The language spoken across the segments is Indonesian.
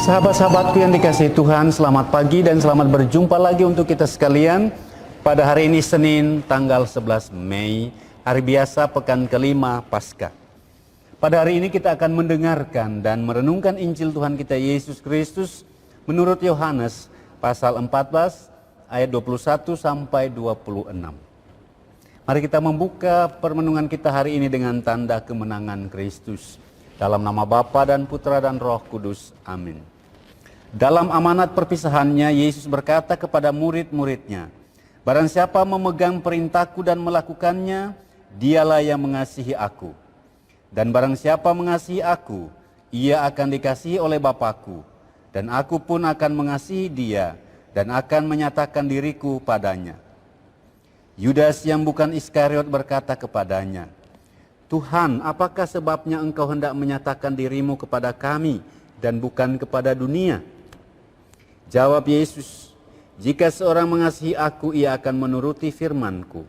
Sahabat-sahabatku yang dikasihi Tuhan, selamat pagi dan selamat berjumpa lagi untuk kita sekalian pada hari ini Senin tanggal 11 Mei, hari biasa pekan kelima Paskah. Pada hari ini kita akan mendengarkan dan merenungkan Injil Tuhan kita Yesus Kristus menurut Yohanes pasal 14 ayat 21 sampai 26. Mari kita membuka permenungan kita hari ini dengan tanda kemenangan Kristus. Dalam nama Bapa dan Putra dan Roh Kudus. Amin. Dalam amanat perpisahannya, Yesus berkata kepada murid-muridnya, "Barang siapa memegang perintahku dan melakukannya, dialah yang mengasihi aku. Dan barang siapa mengasihi aku, ia akan dikasihi oleh Bapa-Ku. Dan aku pun akan mengasihi dia dan akan menyatakan diriku padanya." Yudas yang bukan Iskariot berkata kepadanya, "Tuhan, apakah sebabnya engkau hendak menyatakan dirimu kepada kami dan bukan kepada dunia?" Jawab Yesus, "Jika seorang mengasihi aku, ia akan menuruti firman-Ku.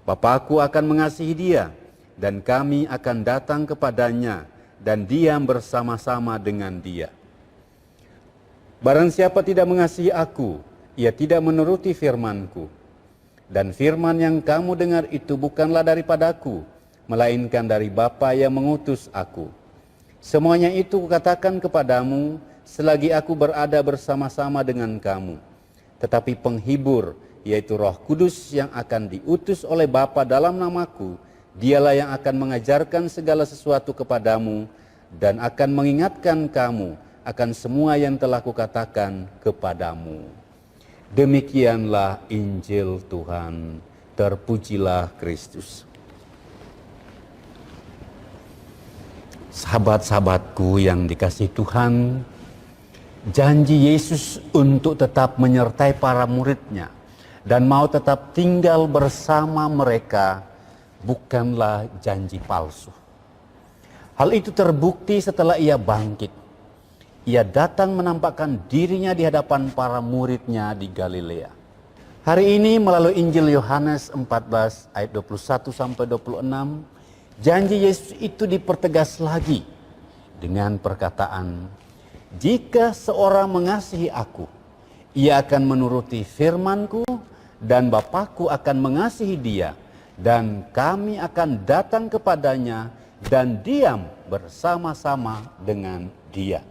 Bapa-Ku akan mengasihi dia, dan kami akan datang kepadanya dan diam bersama-sama dengan dia. Barang siapa tidak mengasihi aku, ia tidak menuruti firman-Ku. Dan firman yang kamu dengar itu bukanlah daripadaku, melainkan dari Bapa yang mengutus aku. Semuanya itu kukatakan kepadamu selagi aku berada bersama-sama dengan kamu. Tetapi penghibur, yaitu Roh Kudus yang akan diutus oleh Bapa dalam namaku, dialah yang akan mengajarkan segala sesuatu kepadamu dan akan mengingatkan kamu akan semua yang telah kukatakan kepadamu." Demikianlah Injil Tuhan. Terpujilah Kristus. Sahabat-sahabatku yang dikasihi Tuhan, janji Yesus untuk tetap menyertai para muridnya dan mau tetap tinggal bersama mereka bukanlah janji palsu. Hal itu terbukti setelah ia bangkit. Ia datang menampakkan dirinya di hadapan para muridnya di Galilea. Hari ini melalui Injil Yohanes 14 ayat 21 sampai 26, janji Yesus itu dipertegas lagi dengan perkataan, "Jika seorang mengasihi aku, ia akan menuruti firman-Ku dan Bapa-Ku akan mengasihi dia dan kami akan datang kepadanya dan diam bersama-sama dengan dia."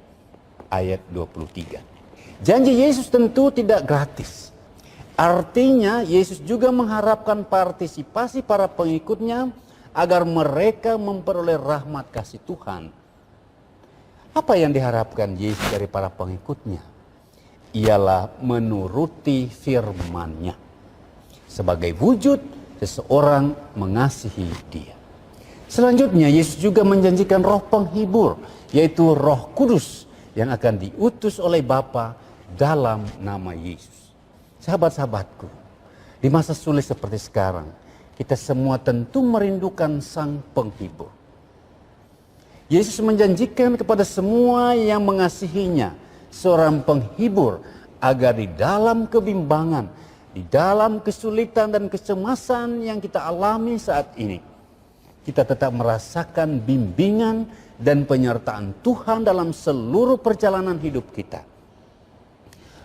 Ayat 23. Janji Yesus tentu tidak gratis. Artinya Yesus juga mengharapkan partisipasi para pengikutnya agar mereka memperoleh rahmat kasih Tuhan. Apa yang diharapkan Yesus dari para pengikutnya? Ialah menuruti firman-Nya. Sebagai wujud seseorang mengasihi dia. Selanjutnya Yesus juga menjanjikan roh penghibur, yaitu Roh Kudus yang akan diutus oleh Bapa dalam nama Yesus. Sahabat-sahabatku, di masa sulit seperti sekarang, kita semua tentu merindukan Sang Penghibur. Yesus menjanjikan kepada semua yang mengasihinya seorang penghibur agar di dalam kebimbangan, di dalam kesulitan dan kecemasan yang kita alami saat ini, kita tetap merasakan bimbingan dan penyertaan Tuhan dalam seluruh perjalanan hidup kita.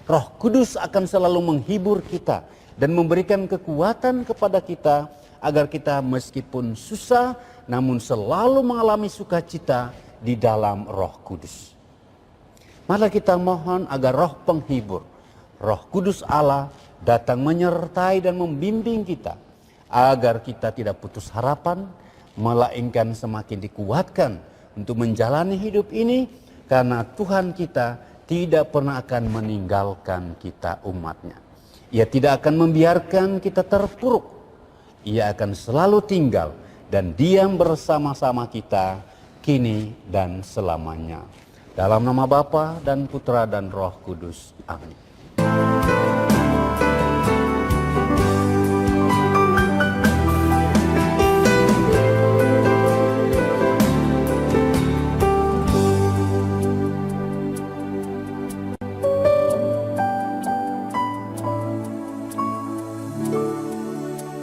Roh Kudus akan selalu menghibur kita dan memberikan kekuatan kepada kita agar kita meskipun susah namun selalu mengalami sukacita di dalam Roh Kudus. Mari kita mohon agar roh penghibur, Roh Kudus Allah datang menyertai dan membimbing kita agar kita tidak putus harapan, melainkan semakin dikuatkan untuk menjalani hidup ini karena Tuhan kita tidak pernah akan meninggalkan kita umatnya. Ia tidak akan membiarkan kita terpuruk. Ia akan selalu tinggal dan diam bersama-sama kita kini dan selamanya. Dalam nama Bapa dan Putra dan Roh Kudus. Amin.